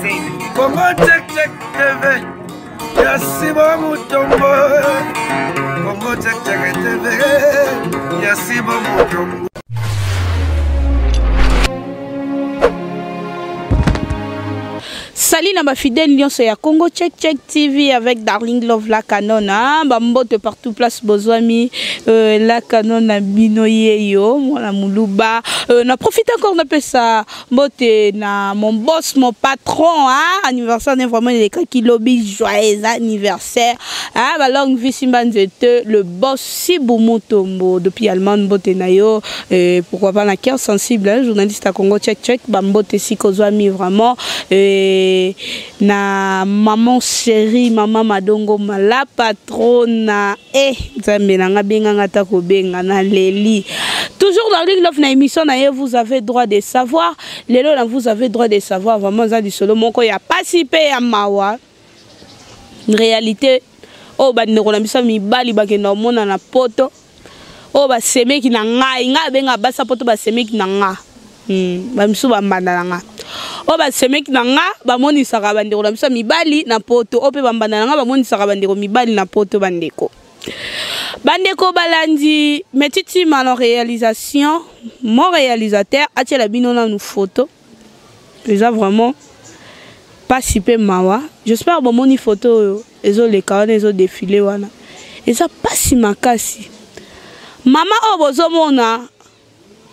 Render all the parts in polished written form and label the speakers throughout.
Speaker 1: Congo check check TV. Yasiba Mutombo. Congo check check TV. Yasiba Mutombo.
Speaker 2: Salut ma fidèle Lyon ya Congo Check TV avec Darling Love la canon bambote partout place Bozwami la canon na binoye yo mwana muluba na profite encore na pesa mbote na mon boss mon patron anniversaire n'est vraiment les qui lobby joyeux anniversaire ba longue vie simbanzete le boss Sibou Mutombo depuis Allemagne mbote na yo pourquoi pas la cœur sensible journaliste à Congo Check bambote si kozwami vraiment na maman chérie maman madongo la patrona nzambe nanga benga ngata ko benga na leli toujours dans Darling Love na émission na vous avez droit de savoir lelo na vous avez droit de savoir vraiment za di solo moko ya pasipe ya mawa réalité o ba ndeko na biso mibali bakenda mona na poto o ba semeki na ngai nga benga basa poto ba semeki na nga ba misu ba mbanda nga o ba semeki na nga ba moni saka bandeko na biso mibali na poto o pe ba mbanda nga ba moni saka bandeko mibali na poto bandeko balandi metiti mano réalisation mon réalisateur atie la bino na nous photo déjà vraiment pas si peu mawa j'espère ba moni photo ezo le kawana ezo défilé wana eza pas si makasi mama o bozo mona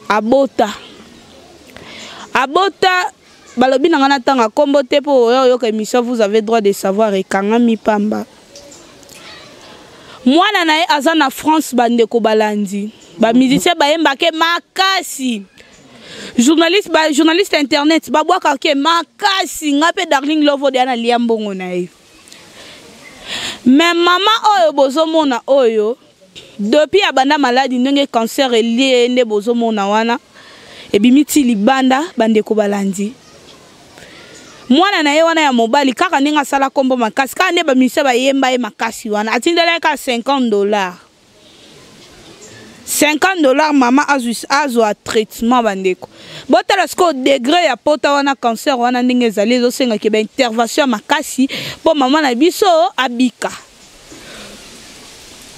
Speaker 2: abota balobi na ngana tanga kombo te po yo ka émission vous avez droit de savoir et kanga mi pamba mwana na aza na France bandeko balandi ba musicien ba yemba ke makasi journaliste internet ba bwaka ke makasi ngape Darling Love de ana liambongo na ye mais mama oyo bozo mona oyo depuis abanda maladie ndenge cancer elie nde bozo mona wana ebimiti libanda bandeko balandi mwana na ye wana ya mobali kaka ninga sala kombo makasi ka ne ba mise ba yemba e makasi wana atindela ka $50 $50 mama azwa traitement bandeko botala sko degré ya pota wana cancer wana ndenge ezali zo senga ke ba intervention makasi po mama na biso abika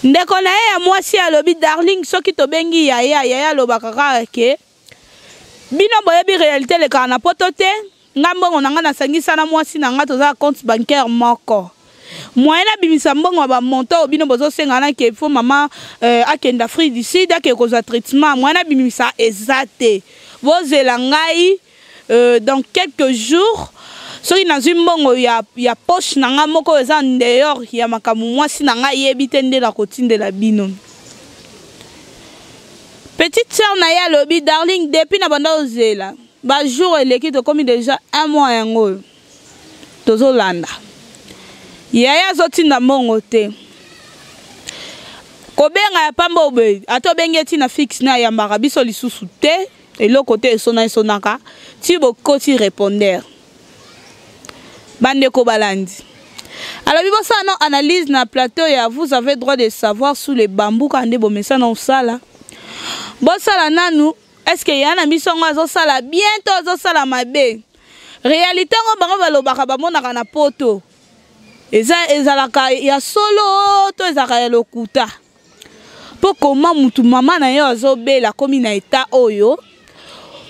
Speaker 2: ndeko na ye ya mwasi alobi Darling soki to bengi yaya lobaka kaka ke bino boyebi réalité le kana poto te ngambongo nanga na sangisa na mwasi nanga toza compte bancaire moko moyen na bimisa mbongo ba monto bino bozo senga na ke fo mama akenda Afrique du Sud ake kozwa traitement moyen na bimisa ezate bozela ngai dans quelques jours soki na zimbongo ya poche nanga moko eza dehors ya makamu mwasi nanga yebite nde la kotindela bino. Petite sœur Naya lobi Darling depuis na banda ozela ba jour l'équipe comme déjà un mois yango tozolanda yaya zotinda mbongo te kobenga ya pamba obe ato bengeti na fixe na yambaka biso lisusu te eloko te esonaka ti bokoti répondeur bandeko balandi alors bibo ça non analyse na plateau ya vous avez droit de savoir sous les bambous quand de bomesa na osala bosala nanu est-ce que yana misongo azosala bientôt azosala mabe réalité ngo bango balobaka bamonaka na poto ezalaka ya solo to ezalaka ya lokuta po koma mutu mama na yo azobela komi na état oyo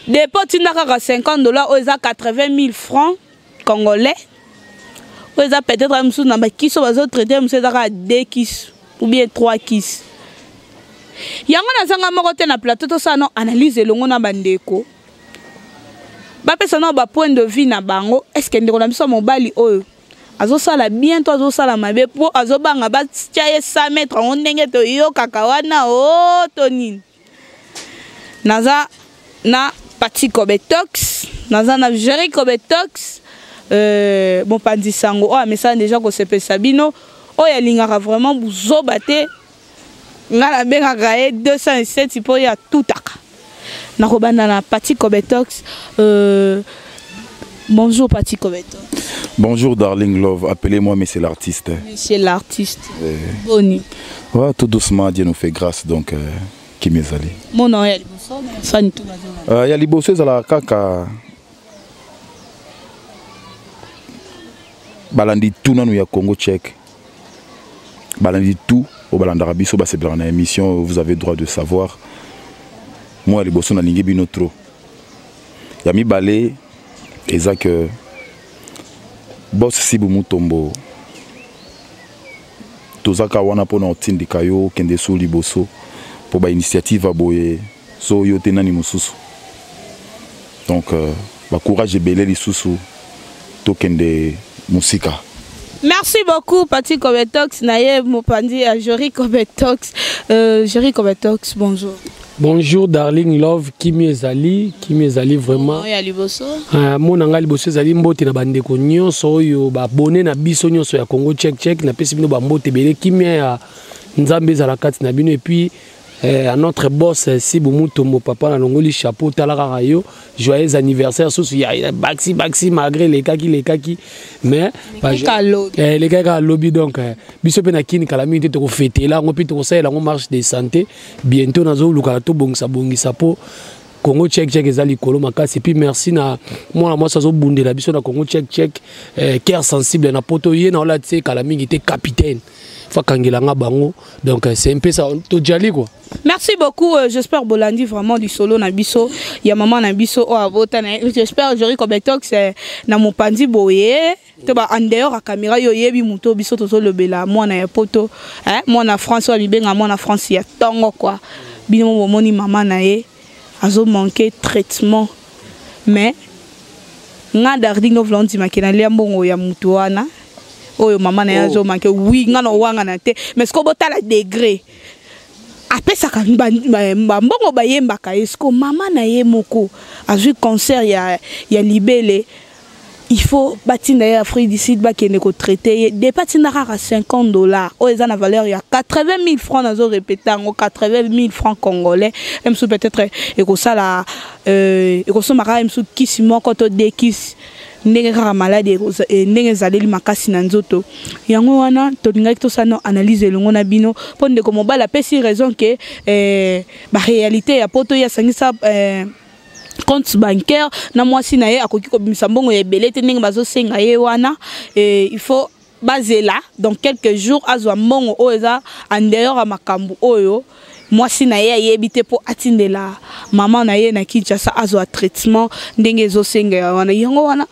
Speaker 2: depo tinda kaka $50 oyo eza 80 000 francs congolais oyo eza peut-être musu na bakiso bazotraite musu ezaka 2 kis ou bien 3 kis yango nazanga moko te na plateau to ça non analyse elongo na bandeko bapesa na ba point de vue na bango est-ce que ndeko na biso mobali oyo azosala bientôt azosala mabe po azobanga batia ye 100 mètres on ndenge to yo kaka wana o to nini naza na Pati Kobetox naza na Jerry Kobetox bon pandisango o amesa déjà ko sepesa bino o ya lingaka vraiment buzoba te ngala benga gaé 207 pour ya tutaka na kobanda na Pati Kobetox bonjour Pati Kobetox.
Speaker 3: Bonjour Darling Love, appelez-moi Monsieur l'artiste.
Speaker 2: Monsieur l'artiste. Boni.
Speaker 3: Ouais, tout doucement Dieu nous fait grâce donc qui m'est allé.
Speaker 2: Mon nom est Liboso,
Speaker 3: il y a Liboso la kaka balandi tout nanu ya Congo tchèque. Balandi tout au balandara biso ba c'est dans la émission vous avez droit de savoir. Moi les bosso na lingi bino trop. Ya mi balé ezak boss Sibu Mutombo. Tozaka wana pona otindika yo kende so liboso pour ba initiative aboye so yo tenani mususu. Donc ba courage belé lisusu to kende musika.
Speaker 2: Merci beaucoup Patrick Kobetox naye mopandi à Jory Kobetox. Jory Kobetox, bonjour.
Speaker 4: Bonjour Darling Love, Kimi ezali vraiment.
Speaker 2: Ya liboso.
Speaker 4: Mon anga liboso ezali mbote na bandeko nyonso oyo ba abonné na biso nyonso ya Congo check na pesi bino ba mbote belé Kimi ya Nzambe za la kati na bino et puis à notre boss Sibu Mutombo papa na longoli chapeau talaka rayo joyeux anniversaire sous ya baxi malgré les kaki mais les gars lobby donc biso pe na kini kala minute to fêter là on peut to ça la marche de santé bientôt nazo luka to bongisa po Congo check ezali kolo makasi puis merci na moi ça zo bundela biso na Congo check cœur sensible na poto ye na ola tse kala mingi te capitaine fakangela bango donc c'est un peu ça to jali quoi.
Speaker 2: Merci beaucoup, j'espère Bolandi vraiment du solo na biso, ya maman na biso o avota na j'espère Jory Kobetox na mopandi boye to ba en dehors a caméra yo yebi muto biso to le bela moi na poto hein moi na France o bibenga moi na France ya tongo quoi bino mo moni maman na ye azo manquer traitement mais nga dardi no vlondi makena liambongo ya muto wana oyo maman na ye azo manquer oui nga no wanga na te mais ce ko botala degré après ça quand mbongo bayembaka esko mama na ye moko azui concert ya libele il faut batinda ya Afrique du Sud ba kene ko traiter des patinda à $50 o eza na valeur ya 80 000 francs nazo répéter ngo 80 000 francs congolais même sous peut-être eko sala eko somaka même sous kisi moko to de kisi ndenge kaka malade ndenge ezaleli makasi na nzoto yango wana tolingaki tosala analyse elongo na bino mpo ndeko mobali apesi raison ke baréalité ya poto ye asangisa compte bancaire na mwasi na ye akoki kobimisa mbongo ya ebele te ndenge bazosenga ye wana il faut bazela dans quelques jours azwa mbongo oyo eza en dehors ya makambo oyo mwasi na ye ayebi te po atindela maman na ye na Kinshasa azwa traitement ndenge ezosenga wana yango wana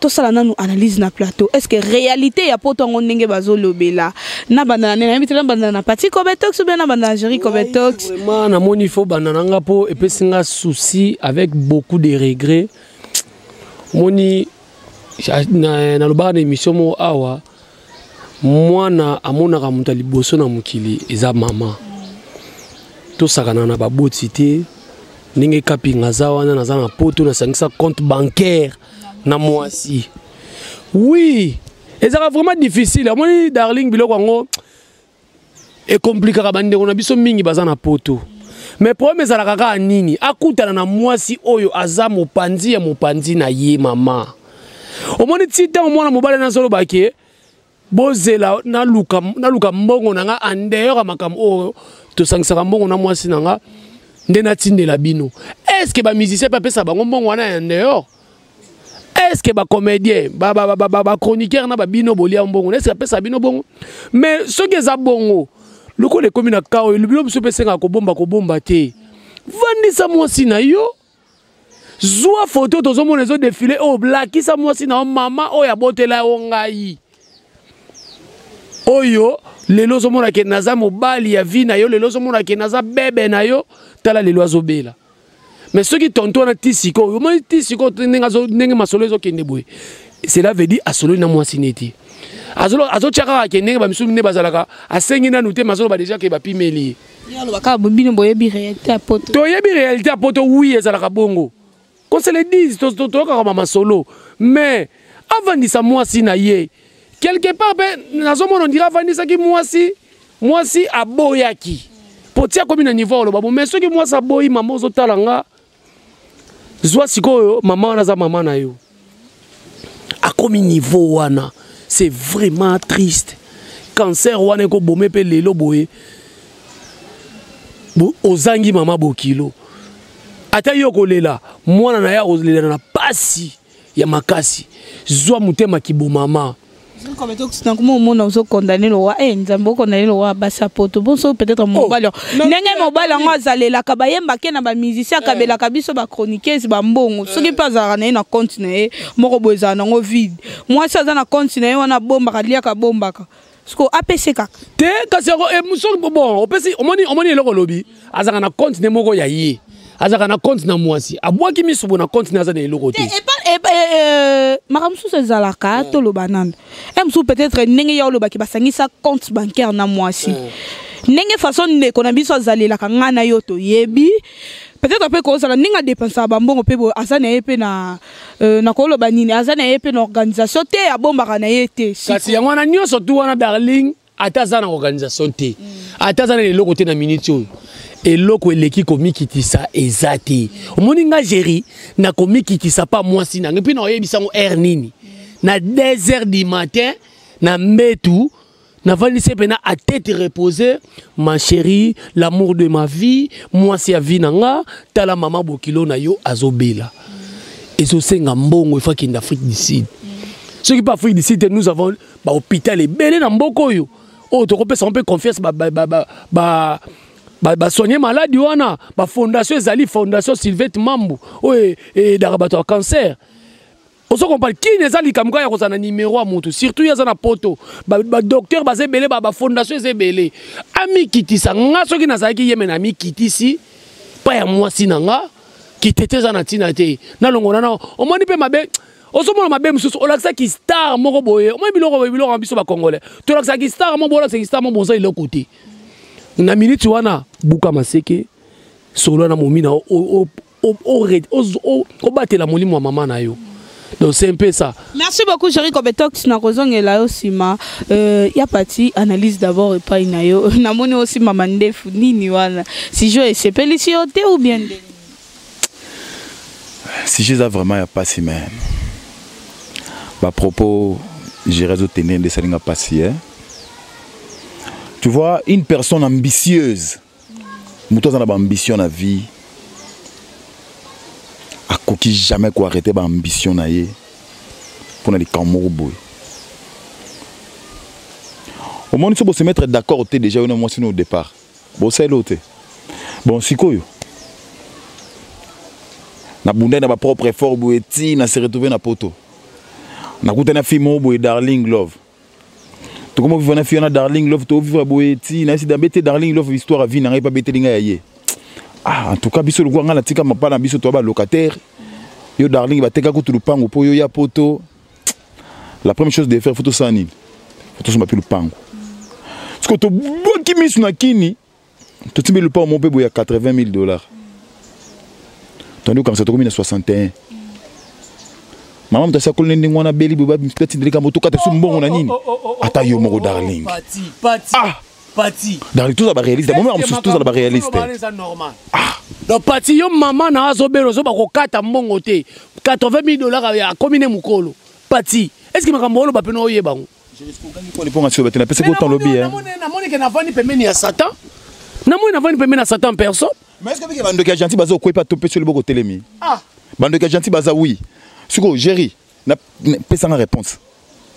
Speaker 2: tosala nanu analyse na plateau est-ce que réalité ya poto ngo ndenge bazolobela na banda na banda na Patrick Kobetox ou bien na banda Jory Kobetox
Speaker 4: vraiment na moni fo banda nanga po epesinga souci avec beaucoup de regrets moni na loba na émission mo awa mwana amonaka mutu liboso na mukili eza mama to sakana na baboti te ninge kapinga za wana na za na poto na sangisa compte bancaire na mwasi oui ezaka vraiment difficile amoni darling biloko ngo e compliqué ka bande na biso mingi baza na poto mais problème ezala kaka nini akutana na mwasi oyo aza mopanzi na ye mama omoni tita omona mobale na solo bake bozela na luka mbongo nanga andeur makam o to sangsaka mbongo na mwasi nanga ndena tindela bino est-ce que ba musicien pa pesa bango mbongo wana andeur est-ce que ba comédien ba chroniqueur na ba bino bolia mbongo est-ce que pesa bino bongo mais ce que za bongo loko le komina kao le bilo mso pesa ko bomba te vandisa mwasi na yo zwa photo to zomona zo défilé o blakisa mwasi na mama o ya botela o ngai oyo lelo zomona ke naza mobali ya vie na yo lelo zomona ke naza bebe na yo tala lelo azobela mais ceux qui tonto na tisiko yo mo tisiko ndenge masolo ezo kende boye cela veut dire asolo na mwasi neti azo chaka ke ndenge ba misu ne bazalaka asengi na nute masolo ba déjà ke ba pimeli
Speaker 2: yalo baka bobino boye bi réalité apoto
Speaker 4: to yebi réalité apoto oui ezalaka bongo qu'on se le dise to ka mama solo mais avant ni sa mwasi na ye quelque part ben nazomona on dira vandisa ki mwasi aboyaki potia komi na niveau lo babo mais soki mwasi aboyi mama ozotalanga zwa sikoyo mama wana za mama na yo akomi niveau wana c'est vraiment triste cancer wana ko bomé pe lelo boye ozangi mama bokilo ata yo kolela mwana na ya kolela na pasi ya makasi zwa mutema kibomama
Speaker 2: Comme tu sais, comment on a condamné le roi, Nzambo condamné le roi Bassapoto. Bon, ça peut-être mon ballon. N'engagez mon ballon, on va aller la cabaye, mbaké na ba musicien, kabela kabiso ba chroniqueuse, ba mbongo. Ce qui passe à na continuer, moko boza na vide. Moi ça na continuer, on a bomba kalia ka bomba ka. Sko APC ka.
Speaker 4: Te kasero e muso bon, opesi omoni eloko lobi, azaka na continuer moko ya ye. Azaka na compte na mwasi abwaki misubo na compte na za na eloko te
Speaker 2: makamsu se zalaka to lo banana emsu peut-être ndenge ya lo baki basangisa compte bancaire na mwasi ndenge façon ne kona biso zalela kanga na yo to yebi peut-être pe ko sala ninga dépenser ba mbongo pe bo azana yepe na ko lo banini azana yepe na organisation te ya bomba na yete
Speaker 4: kasi yango na nyoso tu wana darling atazana organisation te atazana eloko te na minute et loko eleki komikitisa ezati omoni nga géri na komikitisa pa mwasi na ngepi na oyebisa ngo air nini na 2h du matin na mbetu na valise pena à tête reposée ma chérie l'amour de ma vie mwasi ya vie nanga tala mama bokilo na yo azobela ezosenga mbongo ifa ki d'Afrique du Sud ce qui pas Afrique du Sud nous avons ba hôpital ebele na mboko yo oh to kopesa on peut confiance soigner malade wana ba fondation ezali fondation Sylvette Mambu oui et darabato cancer oso compare qui nezali kamka ya kozana numéro a mutu surtout ya zana poto ba docteur bazebele ba fondation ezebele ami kitisa nga soki nazaki yemena ami kitisi pa ya mwasi nanga kitete na tina te na longona na omoni pe mabe oso mona mabe mususu olakisa ki star moko boye omoni biloko biso ba congolais to lakisa ki star mo bola ki star mo bonza ile côté na minute wana buka maseke solo na momina o batela molimo wa mama na yo donc c'est un peu ça.
Speaker 2: Merci beaucoup chérie Kobetox na kozongela osima ya parti analyse d'abord et pas inayo na moni aussi mama ndefu nini wana si je c'est félicité ou bien
Speaker 3: si je vraiment ya pas si même ba propos j'irai au tenir de salinga passer. Tu vois, une personne ambitieuse, nous avons ambition dans la vie, à qui jamais quoi arrêter l'ambition na ye, pour aller camourer boy. Au moins nous se mettre d'accord déjà une mois au départ. Bon c'est l'autre. Bon si quoi yo. Na bunda na ba propre effort boy ti na se retrouver na poto. Na kuta na fille mo boy darling love. Comment vous venez faire Darling Love, tu vivre boeti, na si d'embêter Darling Love histoire à vie n'a pas bêté linga yé. Ah en tout cas biso le quoi ngala tika mapa na biso to ba locataire. Yo Darling ba teka ko tulupango po yo ya poto. La première chose de faire photo sanine. Photo sur ma lupango. Parce que to boki misu na kini, to timbe le pas mon bébé ya $80,000. Tandis comme ça to comme 61. Maman mtasa ko ndingi wana beli baba mtati ndika moto kata su mbongo na nini ata yo moko darling pati darling tout ça ba réaliste moment tout ça ba réaliste
Speaker 4: ah donc pati yo maman na azobelo zo ba ko kata mbongo te $80,000 ya komine mukolo pati est-ce que makambolo ba peno oyeba ngo
Speaker 3: je vais ko ko liponga sur batena pese ko ton lobby hein
Speaker 4: na moni ke na vani pemeni ya satan na moni na vani pemeni na satan personne
Speaker 3: mais est-ce que bando ka gentil bazo ko pa topé sur le boko telemi
Speaker 4: ah
Speaker 3: bando ka gentil baza oui. Suko, Jerry, n'a pas sans réponse.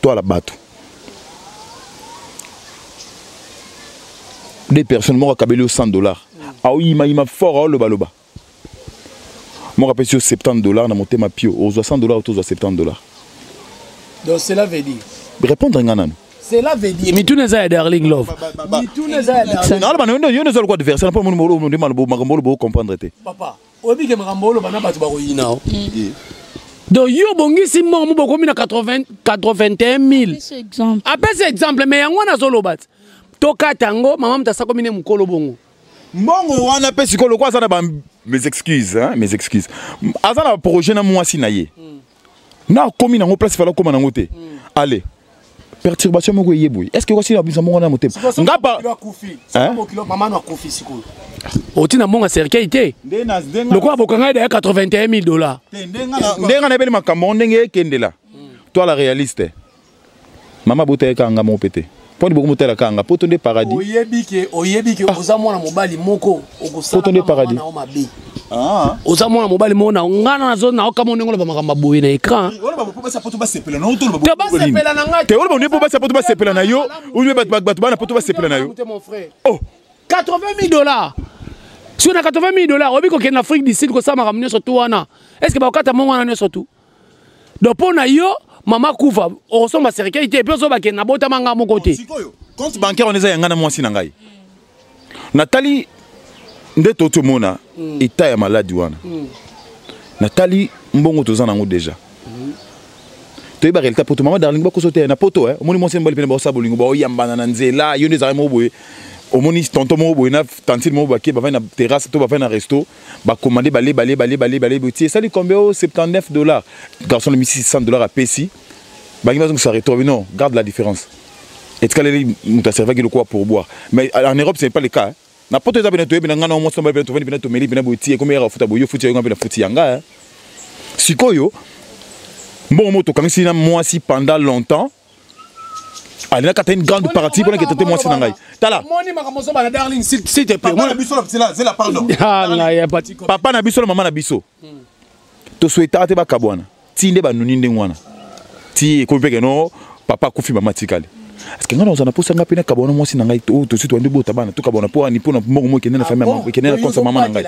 Speaker 3: Toi, la bateau. Des personnes m'ont rappelé $100. Ah oui, il m'a fort le baloba. M'ont rappelé sur $70 dans mon thème à pio. Aux $60 autour de $70.
Speaker 4: Donc cela veut dire.
Speaker 3: Répondre à Nganan.
Speaker 4: Cela veut dire. Mais tout n'est pas Darling Love. Mais tout n'est pas Darling.
Speaker 3: Non, non, non, il y a quoi de faire. C'est pas mon mot, mon demande, comprendre.
Speaker 4: Papa, obi ke makambolo bana batu ba koyina. Donc yo bongisi mo mo bokomi na 81,000.
Speaker 2: C'est exemple.
Speaker 4: Après c'est exemple mais yango na solo bat. Toka tango maman mtasa komine mukolo bongo.
Speaker 3: Mbongo wana pe sikolo kwa sana ba mes excuses hein, mes excuses. Azana projet na mwasi na ye. Na komi na ngo place fala koma na ngote. Allez. Perturbation moko yeboui. Est-ce que aussi la bisa mongo na motem? Ngapa
Speaker 4: kufi. C'est mo kilo maman na kufi sikolo. Otina monga serkeité. Le quoi bokanga de $81,000.
Speaker 3: Ndenga na beli makambo ndenge kendela. Toi la réaliste. Maman bote kanga mon pété. Pour beaucoup monter la kanga, pour tourner paradis.
Speaker 4: Oyebike, oza mwana mobali moko,
Speaker 3: pour tourner paradis.
Speaker 4: Ah. Oza mwana mobali mona, ngana na zone na oka monengo ba makamba boye na écran.
Speaker 3: Wala ba popa sapoto ba sepela na oto ba. Te ba sepela na ngati. Te wala ba ne popa sapoto ba sepela na yo, ou ne bat ba na poto ba sepela na yo.
Speaker 4: Oh, $80,000. Si on a $80,000, on dit qu'en Afrique du Sud, que ça m'a ramené sur tout. Est-ce que bah quand mon wana sur tout? Donc pour na yo, maman koufa, on ressemble à sécurité et puis on va que na bota manga mon côté.
Speaker 3: Compte bancaire on est à ngana mwasi na ngai. Nathalie nde toto mona eta ya maladi wana. Nathalie mbongo tozana ngo déjà. To iba relta poto maman darling ba ko sote na poto omoni mwasi mbali pena ba sabolingo ba oyambana na nzela yo ndeza mo boye. Omoni tonton mo boye na tantine mo baké ba va na terrasse to ba va na resto ba commander balé boutier ça lui combien $79 garçon le $600 à Pessi ba ngima ça retourne non garde la différence et tu calé muta serva le quoi pour boire mais en Europe c'est pas le cas na poto za bena to bena ngana mo somba bena to bena to meli bena boutier comme era futa boyo futi ngana bena futi yanga sikoyo bon moto quand si na moi si pendant longtemps elle a une grande partie pour que tu moi sinangai tala moni makamoso ba darling s'il te plaît moi na biso c'est la pardon ah là ya pati papa na biso maman na biso to souhaita te ba kabwana ti nde ba nuni nde ngwana ti ko peke no papa kufi mama tikali est-ce que ngana ozana posa nga pena kabwana moi sinangai to suite wande bota bana to kabwana po ani po na mongo mo kene na famille maman kene na konsa maman ngai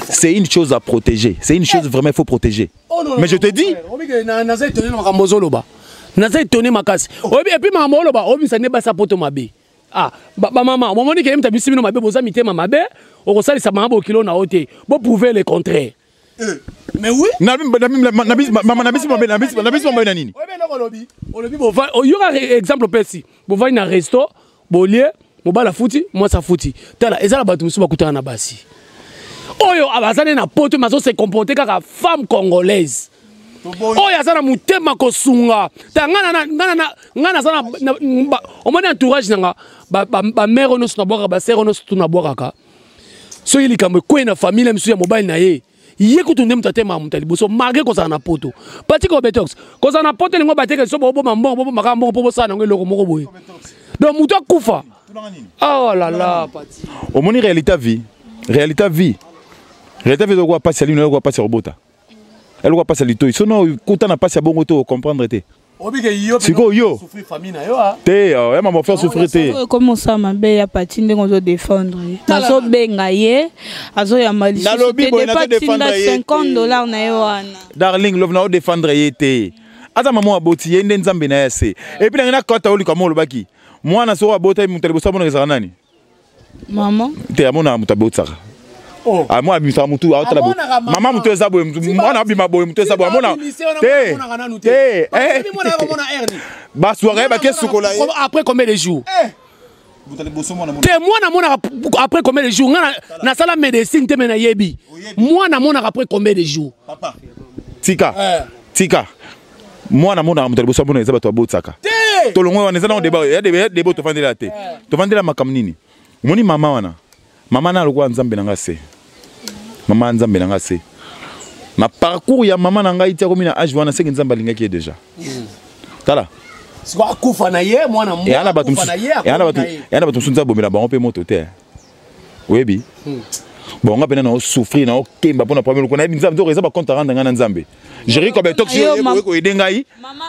Speaker 3: c'est une chose à protéger c'est une chose vraiment il faut protéger mais je te dis
Speaker 4: na za étonné makamoso loba naza étonné makasi et puis maman oloba obisa ne ba sapoto mabe ah ba maman moment ni ke mta bisimi no mabe boza mitema mabe okosalisa mama kilo na ote bo prouver le contraire mais oui
Speaker 3: na bisi mabe na nini
Speaker 4: olobi bo va yo ka exemple pesi bo va na resto bo lié bo bala futi moi sa futi tala ezala batu musu bakutana na basi oyo abazane na poto mazo se comporter kaka femme congolaise. Oh ya sana mutema kosunga ta ngana sana omona entourage nanga ba mère no suna boka ba sœur no suna boka ka so ili kamwe ko na famille msu ya mobile na ye kutunde mtatema mutali boso malgré ko sana poto pati ko betox ko sana poto lingo bateke so bobo mambo makambo bobo sana ngo loko moko boye donc muto kufa oh là là pati
Speaker 3: omoni réalité vie de quoi passer lui no quoi passer robota elle va passer le tout. Sinon, quand on a passé à bon retour, comprendre te. C'est quoi yo? Souffrir famille na yo ah. Te, maman faire souffrir te.
Speaker 2: Comment ça ma belle ya patine on doit défendre. Nazo benga ye, azo ya mali.
Speaker 3: Na lobby boy na défendre
Speaker 2: $50 na yo wana.
Speaker 3: Darling, love na défendre ye te. Ata maman aboti ye nde nzambe na yase. Et puis na kota oli kama olobaki. Mwana so abota mutali bosa bona ezana nani?
Speaker 2: Maman.
Speaker 3: Te amona mutabotsa. Oh. Ah moi abimisa mutu autala bo. Mama mutu ezabo mwana abima boy mutu ezabo amona. Te. Ba soirée ba qu'est-ce qu'on a
Speaker 4: après combien de jours? Te mwana mona après combien de jours? Na sala médecine te mena yebi. Mwana mona après combien de jours?
Speaker 3: Papa. Tika. Mwana mona mutu bosa bona ezaba to abotsaka. To longwa wana ezana débat ya débat to fandela te. To fandela makamnini. Moni mama wana. Maman na lokwa nzambe na ngase. Maman nzambe na ngase. Ma parcours ya maman na ngai tia komi na âge wana seki nzambe lingaki déjà. Tala.
Speaker 4: Siko kufa na ye mwana mwana.
Speaker 3: Yana batu sunza bomela ba on pe moto te. Webi. Bon nga pena na souffrir na okemba pona premier ko na nzambe to reza ba compte rendre ngana nzambe. Jeri ko be toxi ko edenga yi.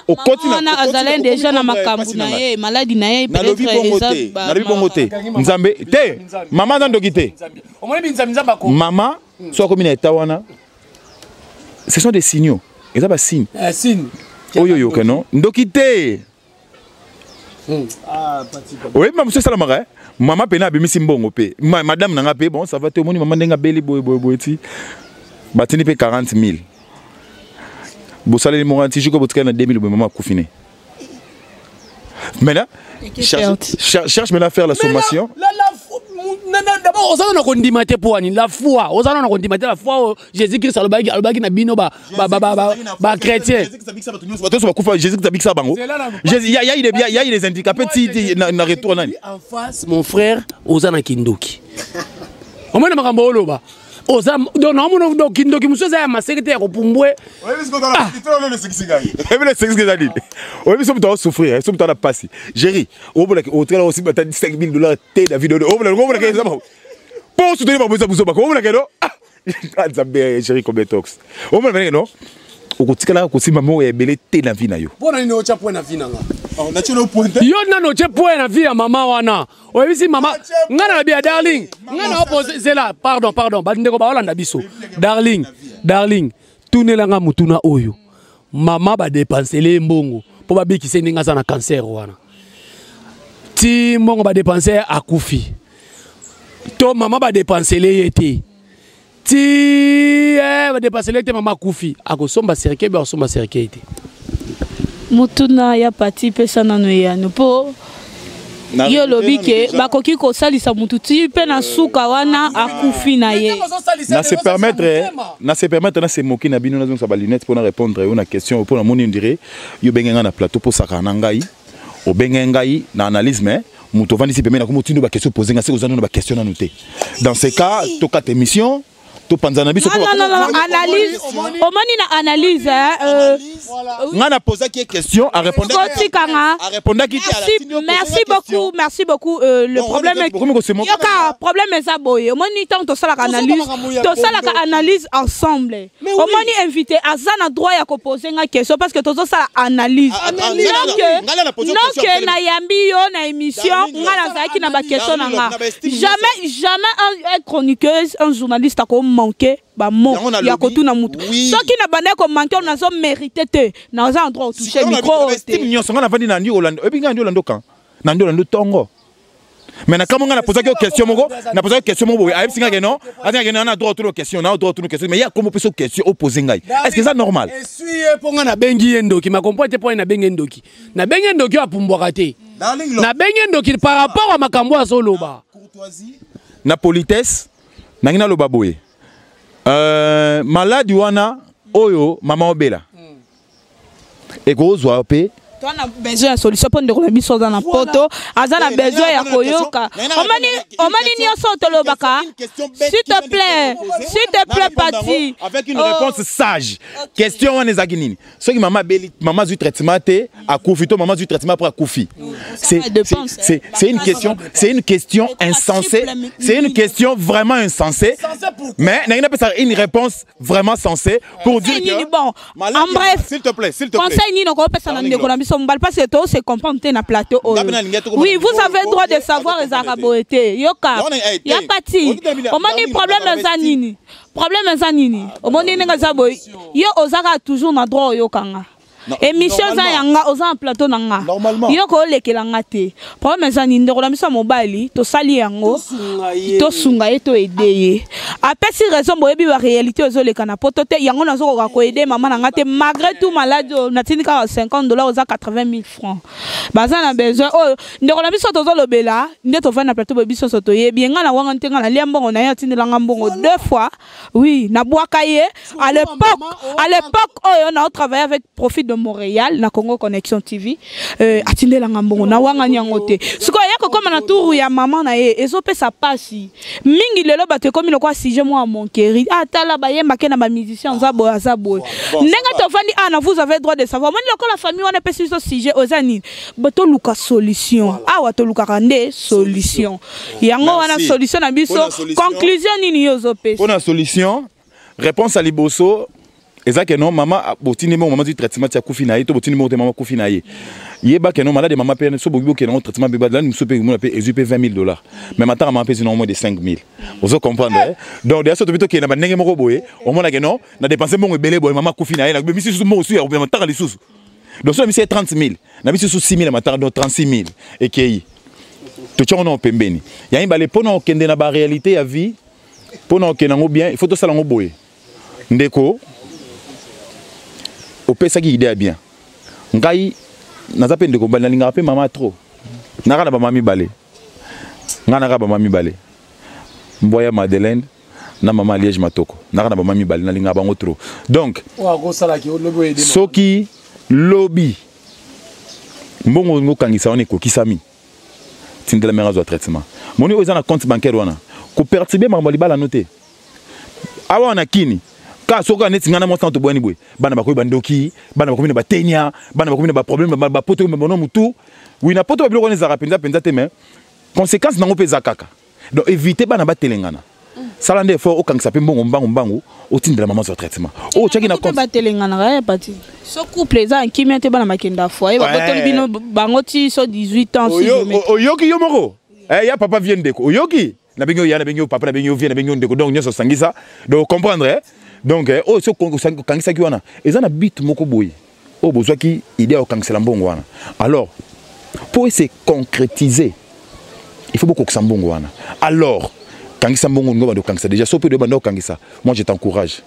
Speaker 3: O continue na
Speaker 2: azalen déjà na makambu na ye maladie na ye
Speaker 3: peut-être na lobi bongote. Nzambe te. Maman dans dokite. Maman soit comme na tawana. Ce sont des signaux. Et ça ba signe.
Speaker 4: Signe.
Speaker 3: Oyo yo kenon. Ndokite. Ah pati. Oui, maman c'est ça la mara. Maman pena bimisi mbongo pe. Madame nanga pe bon ça va te moni maman ndenga beli boy ti. Batini pe 40,000. Bo salé mo ranti jiko botka na 2000 maman koufine. Maintenant cherche maintenant à faire la sommation.
Speaker 4: D'abord on s'en a condimate pour ani la foi. On s'en a condimate la foi Jésus Christ alobaki na bino ba chrétien.
Speaker 3: Jésus Christ ça bango. Il y a des handicapés ti na retour nani.
Speaker 4: En face mon frère Ozana Kindoki. On m'a makambo oloba. oza donc naomona ndoki mosusu eza ya masekete ya kopumbwe
Speaker 3: oyebi so moto aosouffrir so moto ana pasi géri omonaki otikala osi bata $5,000 te na video omonaki eza mpo osoutenir bamoza buzo bako omonaki no nzambe géri combien tox omonaki no okotikala kosimba moko ya ebele te na vie na yo
Speaker 4: mpona nini otya point na vie na nga yo nano otye point na vie ya mama wana oyebisi mama nga na bia darling nga na opose zela pardon bandeko baolanda biso darling tunelanga mutuna oyo mama badepensele mbongo mpo babikise ndenge aza na cancer wana ti mbongo badepense akufi to mama badepensele ye te ti badepensele te mama akufi akosomba cercueil be akosomba cercueil te
Speaker 2: mutuna ya pati pesa nano yano po yo lobi ke bakoki kosalisa mutu ti pe na suka wana akufi na ye
Speaker 3: na se permettre na se moki na bino na ba lunette pour répondre à une question pour la moni dire yo benga na plateau pour sakana ngai o benga ngai na analyse mais mutu vandi si pe na ko mutu ba question poser ngase ozana ba question na noter dans ce cas to quatre émission to panzana biso
Speaker 2: non analyse au moni na analyse
Speaker 3: nga na poser qui question à répondre qui
Speaker 2: merci beaucoup le problème est yoka problème est boye au moni tant to sala analyse ensemble au moni invité azana droit ya ko poser nga question parce que to sala analyse non que na yambi yo na émission nga na zaki na ba question na nga jamais un chroniqueuse un journaliste a manqué ba mot ya kotuna mutu soki na bande ko manquer on a so mérité te na za endroit toucher micro
Speaker 3: estime nyonso nga na vandi na ndi Orlando ebi nga ndi Orlando kan na ndi Orlando tongo mais na kama nga na poser question moko na poser question moko a singa ke non atinga ke na droit autour question na droit autour question mais ya comment poser question opposer ngai est-ce que ça normal
Speaker 4: essuyer po nga na bengi endoki ma comprendre po na bengi endoki apumbwaka te na bengi endoki par rapport à makambo ya soloba
Speaker 3: courtoisie na politesse na ngina loba boye maladi wana oyo mama obela ekozwa pe
Speaker 2: toi na besoin de solution pour ndeko biso za na poto azana besoin ya koyoka omani nyoso tolobaka s'il te plaît Pati
Speaker 3: avec une réponse sage question wana ezaki nini soki mama beli mama zu traitement te akufi to mama zu traitement pour akufi c'est une question insensée c'est une question vraiment insensée mais n'a pas une réponse vraiment sensée pour dire que
Speaker 2: bon en bref
Speaker 3: s'il te plaît
Speaker 2: conseil ni no ko pesa na ndeko na biso mbal parce que to se comprendre na plateau oui vous avez le droit de savoir les araboété yoka ya Pati omoni problème zanini omoni nenga zaboy yo ozaka toujours na droit yokanga émission za yanga oza en plateau nanga yo ko lekela ngate problème zanini ndeko na biso mobali to sali yango to sunga eto aider apesi raison boyebi ba réalité ozoleka na poto te yango nazo ko aider maman na ngate malgré tout malade na tindika $50 oza 80,000 francs baza na besoin oh ndeko na biso tozolobela ndeto va na plateau biso soto yebi nga na wanga ntenga na liambongo na ya tindela mbongo 2 fois oui na bwakaye à l'époque oh on a travaillé avec Profit de Montréal na Congo Connexion TV atindela ngambongo na wanga nyangote siko yako koma na tour ya maman na ye ezopesa pasi mingi lelo bato komi lokwa sujet moi mon chéri atala bayemba ke na ba musicien zabo azabo nenga to vandi ana vous avez droit de savoir moi lokwa la famille on a pesi ce sujet ozani bato luka solution awa to luka kande solution yango wana solution na biso conclusion nini yozo pesi
Speaker 3: on a solution réponse à liboso ezake non mama botini mo mama du traitement ya kufi na ye to botini mo te mama kufi na ye yeba ke non malade mama pe so bobo ke non traitement beba là nous so pe mo pe ezupe $20,000 mais maintenant mama pe non moins de 5,000 vous comprenez donc derrière so to bito ke na ba ndenge moko boye au moins ke non na dépenser mo ebele boye mama kufi na ye na bisi so mo su ya ba mataka lisusu donc so bisi 30,000 na bisi so 6,000 mataka donc 36,000 et kei to tchon non pembeni ya imbale pona okende na ba réalité ya vie pona okenda ngo bien il faut to sala ngo boye ndeko opesa ki idée bien ngai naza pe ndeko bana linga pe mama trop naka na ba mami balé ngana ka ba mami balé mboya Madeleine na mama Liège Matoko naka na ba mami balé na linga bango trop donc soki lobby mbongo ngokangisa on ekokisami tindela mera zo traitement moni oza na compte bancaire wana ko perturber mambo libala noté awa na kini ka soka neti ngana mo santo bwani bwe bana bakoyi bandoki bana bakoyi na batenya bana bakoyi na ba problème ba poto ba bono mutu oui na poto ba biloko neza penza penza te mais conséquence nango peza kaka donc éviter bana batelengana sala nde fort okangisa pe mbongo mbangu otindela maman sur traitement oh chaki na compte
Speaker 2: batelengana ga pati so couple za nkimia te bana makenda foyer ba botoli bino bangoti so 18 ans
Speaker 3: oyoki yo moko ya papa vient ndeko oyoki na bengo ya na bengo papa na bengo vient na bengo ndeko donc nyoso sangisa donc comprendre donc oh so kangisa ki wana eza na bit moko boyi oh bozwa ki idée o kangisa mbongo wana alors pour se concrétiser il faut beaucoup que mbongo wana alors kangisa mbongo ngo bando kangisa déjà so peu de bando kangisa moi je t'encourage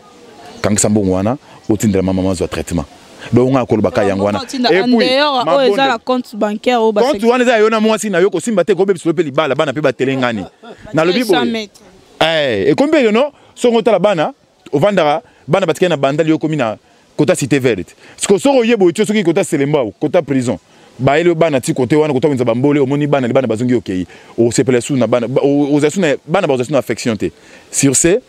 Speaker 3: kangisa mbongo wana otindela maman zo traitement donc on a kolobaka yango wana
Speaker 2: et puis oh eza la compte bancaire au
Speaker 3: compte wana eza yo na mwasi na yo ko simba te ko bebiso pe libala bana pe batelengani na lobi boy et combien yo no so ngota bana au vandara bana batikena na bandali yo komi na kota cité verte parce que so yebo tio soki kota selemba kota prison ba ele bana ti côté wana kota winza bambole omoni bana bana bazongi okei o sepele sou na bana o zasu na bana bazasu na affection te sur ce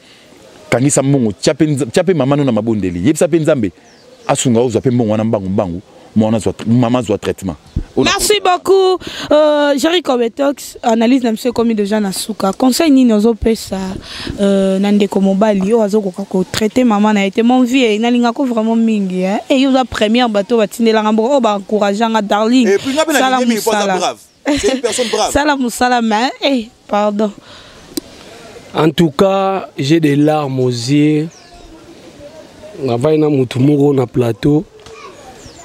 Speaker 3: kangisa mungu tiape mama no na mabondeli yebisa pe nzambe asunga oza pe mbongo wana mbangu maman zo traitement.
Speaker 2: Merci beaucoup Jericho Betox analyse na monsieur comme déjà na suka conseil ni nozo pesa nandeko mobali yo azoko ko traiter maman na été mon vie na linga ko vraiment mingi hein et yo za première bateau batindela ngambo o ba encourager nga darling
Speaker 3: et puis na il faut brave c'est une personne brave
Speaker 2: salam mais pardon
Speaker 4: en tout cas j'ai des larmes aux yeux na mutu moko na plateau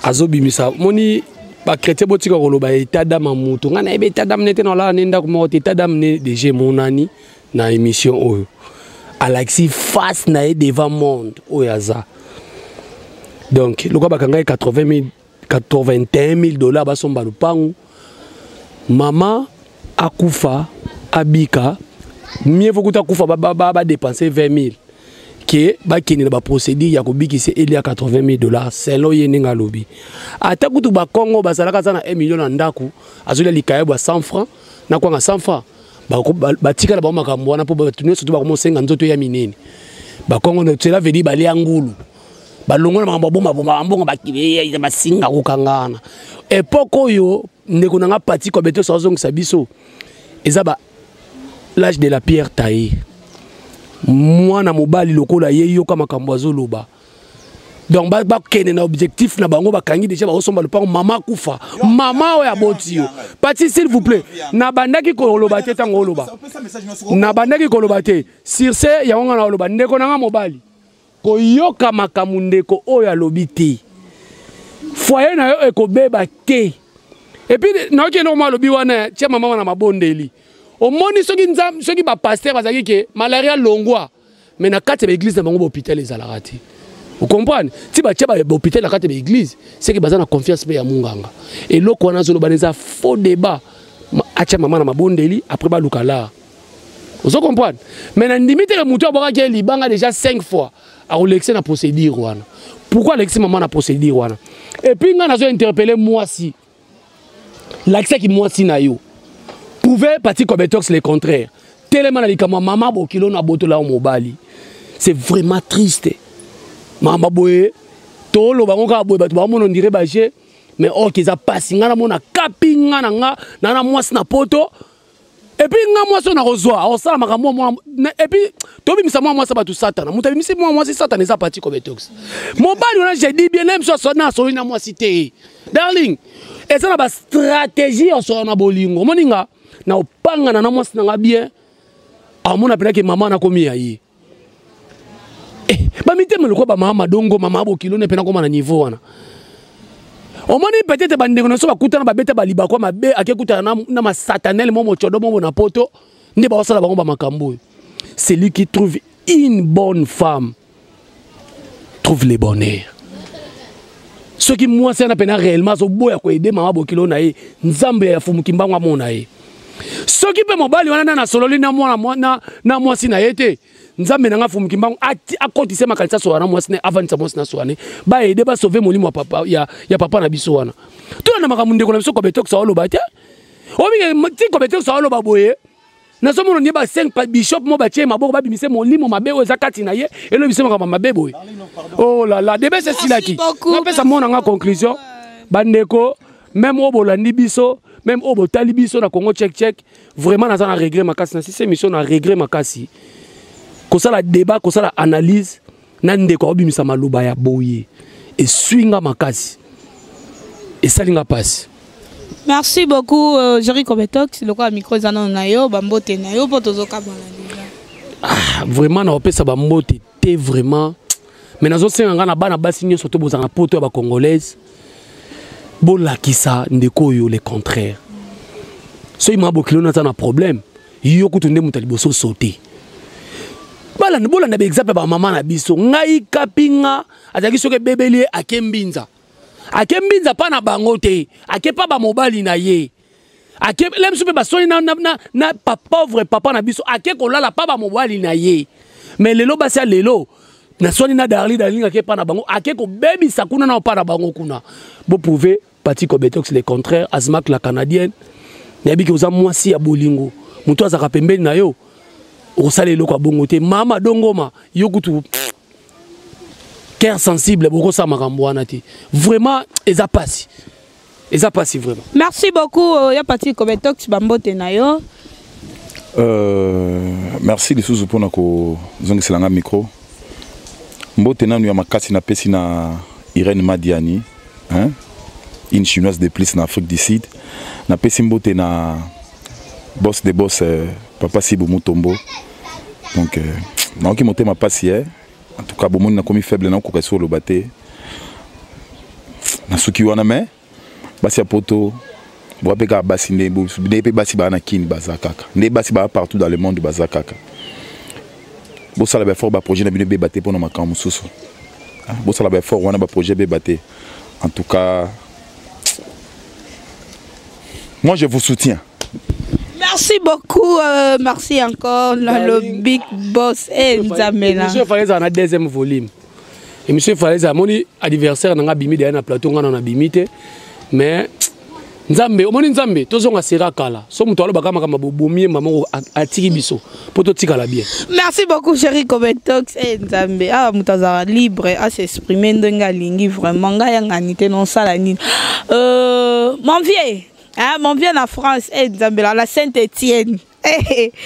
Speaker 4: azobimisa moni ba chrétien botika koloba état d'âme mutu ngana ebe état d'âme nete na la nenda ko état d'âme ne de monani na émission oyo Alexis face na devant monde oyaza donc lokwa bakanga 81 000 dollars basomba lupangu mama akufa abika mieux faut que kufa ba dépenser 20 000 que ba kini ba procédure ya kobiki c'est il y a 80 000 dollars selon yeninga lobi ata kutu ba Congo bazalaka za na 1 million na ndaku azoli likaye ba 100 francs na kwa 100 francs ba tika la ba makambo wana po ba tunyo surtout ba ko senga nzoto ya minene ba Congo cela veut dire ba li angulu ba longola makambo bomba mbongo ba kibe ba singa ko kangana époque oyo ndeko nanga pati ko beto so zonga biso ezaba l'âge de la pierre taillée. Moi na mobali lokola yeyo kama kambozo loba. Donc ba kene na objectif na bango bakangi déjà ba osomba le pa mama kufa. Mama o ya botio. Pati s'il vous plaît. Na bandaki ko loba te tango loba. Na bandaki ko loba te. Sur ce ya ngana loba ndeko na mobali. Ko yoka makamundeko o ya lobiti. Foyer na yo ekobeba te. Et puis na ke normal lobi wana tia mama na mabondeli. Au monde ceux qui ba pasteur bazaki ke malaria longwa mais na kati ba église na bango hôpital les alarati. Vous comprenez? Si ba tia ba hôpital na kati ba église, c'est que baza na confiance pe ya munganga. Et loko wana zo baneza faux débat atia mama na mabondeli après ba lukala. Vous comprenez? Mais na ndimite le mutu aboka ke libanga déjà 5 fois a relexer na procédure wana. Pourquoi Alexis maman na procédure wana? Et puis nga nazo interpeller moi si. L'accès qui moi si na yo. Pouvait partir comme Betox le contraire. Tellement la likama maman bokilo na boto la mobali. C'est vraiment triste. Maman boye to lo bango ka boye batu ba mono ndire baje mais oh kiza pasi ngana mona kapinga na nga na mwasi na poto. Et puis nga mwasi na rozwa o sala makambo moi et puis to bimisa moi sa batu satana. Muta bimisa moi si satana eza parti comme Betox. Mobali on a j'ai dit bien même so na so na mwasi te. Darling, et ça na ba stratégie on so na bolingo. Moninga na opanga na mwasi na bien amona pena ke mama na komi ayi ba miteme le ko ba mama dongo mama bokilo ne pena ko na niveau wana omoni peut-être ba ndeko na so ba kutana ba beta ba liba ko mabe akekuta na ma satanel momo chodo momo na poto ndi ba osala bango ba makambo. C'est lui qui trouve une bonne femme trouve le bonheur. Ce qui moi c'est na pena réellement so boya ko aider mama bokilo na ye nzambe ya fumu kimbangwa mona ye. Ce qui peut mobali wana na sololi na mwasi na yete nzambe nanga fumuki mbango akotise makanisa so wana mwasi na avanisa mwasi na so wana ba aider ba sauver molimo papa ya papa na biso wana to na makamunde ko na biso ko Betox sa oloba te obi ti ko Betox sa oloba boye Nazomo ni ba 5 bishop mo ba tie maboko ba bimise molimo mabe o zakati na ye et le bise makamba mabe boy. Oh là là, debe c'est silaki. Na pesa mona nga conclusion. Bandeko même au bolandi biso, même au botali biso na Congo check vraiment na za regret makasi na si c'est mission na regret makasi. Ko ça la débat, ko ça la analyse na ndeko obimisa maluba ya boye et swinga makasi. Et ça linga passe.
Speaker 2: Merci beaucoup, Jerry Kobetox. Le quoi micro zanon nayo, bambote nayo, potozo kabana déjà.
Speaker 4: Vraiment, na opé ça bambote, t'es vraiment. Mais nazo senga na bana basigné surtout bozanga poto ba congolaise. Bola kisa ndeko yo le contraire. So ima bokilo na ta na problème. Yo kutunde mutali boso sauter. Bala bola na exemple ba maman na biso, ngai kapinga, azaki soke bebeli akembinza. Akembinza pa na bango te, ake pa ba mobali na ye. Ake lem supe ba soni na pa pauvre papa na biso, ake ko lala pa ba mobali na ye. Mais lelo ba sia lelo, na soni na darli ake pa na bango, ake ko bebi sakuna na pa na bango kuna. Vous pouvez parti Kobetox le contraire, Azmak la canadienne. Nabi ke oza mwasi ya bolingo. Muto azaka pembeni na yo. Osale loko bongo te, mama dongoma, yo kutu cœur sensible, beaucoup ça m'a te. Vraiment, ils a passé. Ils a passé vraiment.
Speaker 2: Merci beaucoup, ya parti Kobetox bambote na yo.
Speaker 3: Merci les sous pour nako zongiselanga micro. Mbote na nu ya makasi na pesi na Irène Madiani, hein? Une chinoise de plus en Afrique du Sud. Na pesi mbote na boss de boss Papa Sibou Mutombo. Donc na ki monter ma passe hier. En tout cas, bon, on a commis faible dans le sur le bateau. Na suki wana me, basi ya poto, boape ka basi ne basi ba na kini bazakaka. Ne basi ba partout dans le monde bazakaka. Bo sala ba fort ba projet na bino be bateau pour na makambo susu. Bo sala ba fort wana ba projet be bateau. En tout cas, moi je vous soutiens.
Speaker 2: Merci beaucoup, merci encore, le Big Boss et Nzamena.
Speaker 4: Monsieur Falaise a deuxième volume. Et Monsieur Falaise a mon anniversaire dans bimi derrière na plateau on a bimité. Mais Nzambe, omoni Nzambe, tozonga sera kala. So muto alo bakama kama bobomier maman atiki biso. Poto tika la bien.
Speaker 2: Merci beaucoup chéri Kobetox et Nzambe. Ah mutaza libre à s'exprimer ndonga lingi vraiment nga yanga nité non sala nini. Mon vieux ah, mon vieux en France, la Saint-Étienne.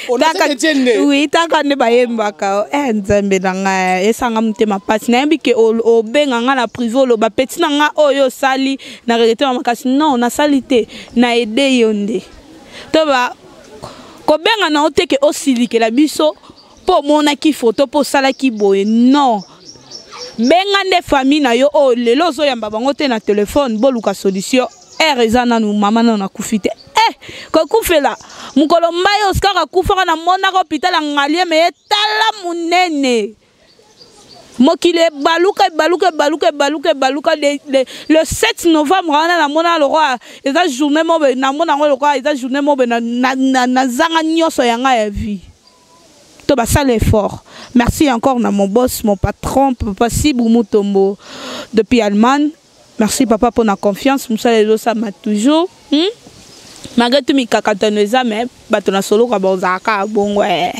Speaker 2: Oui, t'as quand même pas mbaka. Nzambe nanga, esanga mutema passe. Na yebike o benga nga na prison lo ba petit nga oyo sali na regretter makasi non na salité na aider yonde. To ba ko benga na oteke osilike la biso po mona ki photo po sala ki boye non. Benga nde famille na yo o lelo zo yamba bango te na téléphone boluka solution. Rezana nous maman na kufite ko kufela mukolo mbaye Oscar akufaka na mona ko hôpital ngalie me tala munene mokile baluka le 7 novembre na mona le roi eza journée mobe na mona le roi eza journée mobe na zanga nyoso yanga ya vie to ba ça l'effort. Merci encore na mon boss mon patron Papa Sibou Mutombo depuis Allemagne. Merci papa pour la confiance, Moussa les ça m'a toujours. Malgré tout mes kakatonoza mais batona solo ka bozaka bon ouais.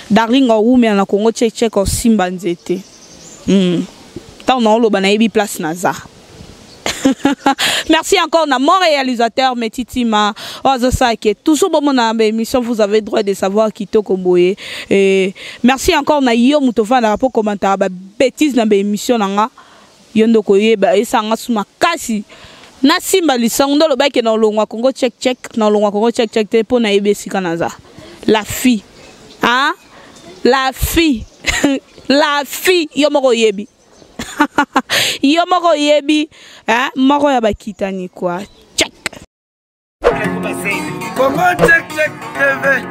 Speaker 2: Darling ou mais na Congo check au Simba nzete. Tant on lo banayebi place naza. Merci encore à mon réalisateur Metitima Ozosa qui est toujours bon mon émission vous avez droit de savoir qui to komboye et merci encore na yo mutova na rapport commentaire ba bêtise na émission nanga. Yondo koyeba esanga suma kasi na simba lisango lo baki na longwa Congo check na longwa Congo check te po na ebesi kanaza la fille hein la fille la fille yo moko yebi yo moko yebi hein moko ya bakitani quoi check
Speaker 1: Congo check TV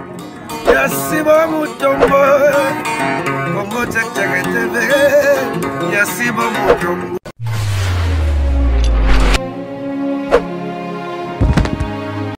Speaker 1: Yasibo Mutombo Congo check TV Yasibo Mutombo